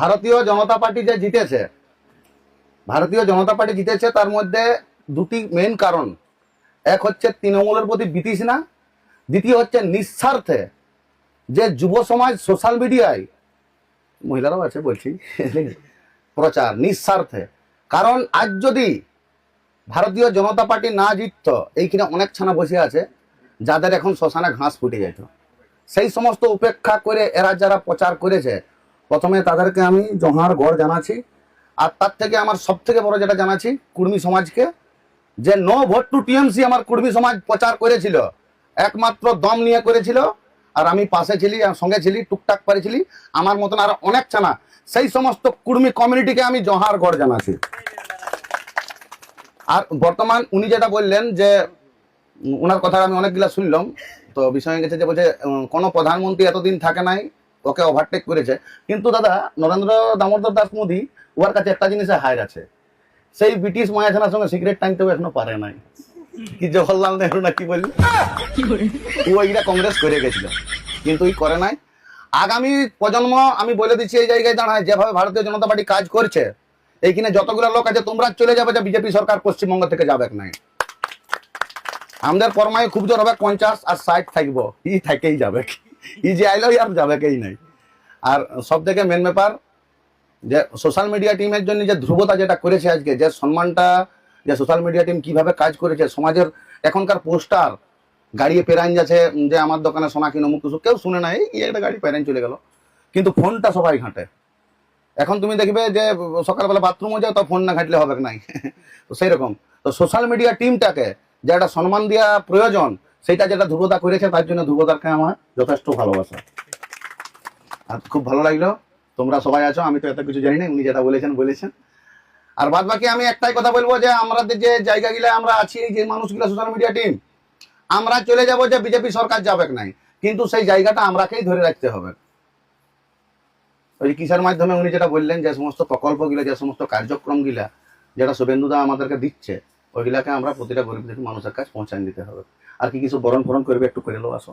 ভারতীয় জনতা পার্টি যে জিতেছে, ভারতীয় জনতা পার্টি জিতেছে তার মধ্যে দুটি মেইন কারণ। এক হচ্ছে তৃণমূলের প্রতি বিতৃষ্ণা, দ্বিতীয় হচ্ছে নিঃস্বার্থে যে যুব সমাজ সোশ্যাল মিডিয়ায়, মহিলারাও আছে বলছি, প্রচার নিঃস্বার্থে। কারণ আজ যদি ভারতীয় জনতা পার্টি না জিতত, এইখানে অনেক ছানা বসে আছে যাদের এখন শ্মশানে ঘাস ফুটে যেত। সেই সমস্ত উপেক্ষা করে এরা যারা প্রচার করেছে, প্রথমে তাদেরকে আমি জোহার গড় জানাচ্ছি। আর তার থেকে আমার সব থেকে বড় যেটা জানাচ্ছি কুর্মী সমাজকে, যে নো ভোট টু টিএমসি আমার কুর্মী সমাজ প্রচার করেছিল, একমাত্র দম নিয়ে করেছিল। আর আমি পাশে ছিলি, সঙ্গে ছিলি, টুকটাক পারেছিলি, আমার মতন আর অনেক ছানা, সেই সমস্ত কুর্মী কমিউনিটিকে আমি জোহার গড় জানাচ্ছি। আর বর্তমান উনি যেটা বললেন, যে ওনার কথা আমি অনেকগুলা শুনলাম, তো বিষয় গেছে যে বলছে কোনো প্রধানমন্ত্রী এতদিন থাকে নাই, ওকে ওভারটেক করেছে। কিন্তু দাদা, নরেন্দ্র দামোদর দাস মোদী, ওর কাছে একটা জিনিসে হার আছে, সেই ব্রিটিশ মায়াছানার সঙ্গে সিগারেট টানতেও এখনো পারে নাই। কি জওহরলাল নেহরু না কি বললি, ওইটা কংগ্রেস করে গেছিল, কিন্তু ওই করে নাই। আগামী প্রজন্ম আমি বলে দিচ্ছি এই জায়গায় দাঁড়ায়, যেভাবে ভারতীয় জনতা পার্টি কাজ করছে, এইখানে যতগুলো লোক আছে তোমরা চলে যাবে, যে বিজেপি সরকার পশ্চিমবঙ্গ থেকে যাবে নাই। আমাদের কর্মায় খুব জোর হবে 50 আর 60 থাকবো, ই থাকেই যাবে, ই যে আইলো আর যাবে কেই নাই। আর সব থেকে মেন ব্যাপার, যে সোশ্যাল মিডিয়া টিমের জন্য যে ধ্রুবতা যেটা করেছে আজকে, যে সম্মানটা, যে সোশ্যাল মিডিয়া টিম কিভাবে কাজ করেছে, সমাজের এখনকার পোস্টার গাড়িয়ে পেরাইন যাচ্ছে, যে আমার দোকানে সোনা কিনো মুখ কিছু, কেউ শুনে নাই, এই একটা গাড়ি পেরাইন চলে গেল, কিন্তু ফোনটা সবাই ঘাঁটে। এখন তুমি দেখবে যে সকালবেলা বাথরুমে যাও, তো ফোন না ঘাঁটলে হবে নাই। তো সেই রকম তো সোশ্যাল মিডিয়া টিমটাকে যে একটা সম্মান দেওয়া প্রয়োজন, সেটা যেটা ধ্রুবতা করেছে, তার জন্য ধ্রুবতাকে আমার যথেষ্ট ভালোবাসা। আর খুব ভালো লাগলো তোমরা সবাই আছো, আমি তো এত কিছু জানি না, উনি যেটা বলেছেন। আর বাদ বাকি আমি একটাই কথা বলবো, যে আমাদের যে জায়গাগুলো আমরা আছি, যে মানুষগুলো সোশ্যাল মিডিয়া টিম, আমরা চলে যাব, যে বিজেপি সরকার যাবে নাই, কিন্তু সেই জায়গাটা আমরাকেই ধরে রাখতে হবে। ওই কিসের মাধ্যমে উনি যেটা বললেন, যে সমস্ত প্রকল্পগুলো, যে সমস্ত কার্যক্রমগুলা যেটা শুভেন্দুদা আমাদেরকে দিচ্ছে, ওইগুলাকে আমরা প্রতিটা গরিব মানুষের কাছে পৌঁছায় দিতে হবে। আর কি কিছু বরণ ফরণ করবে, একটু করে লো আসো।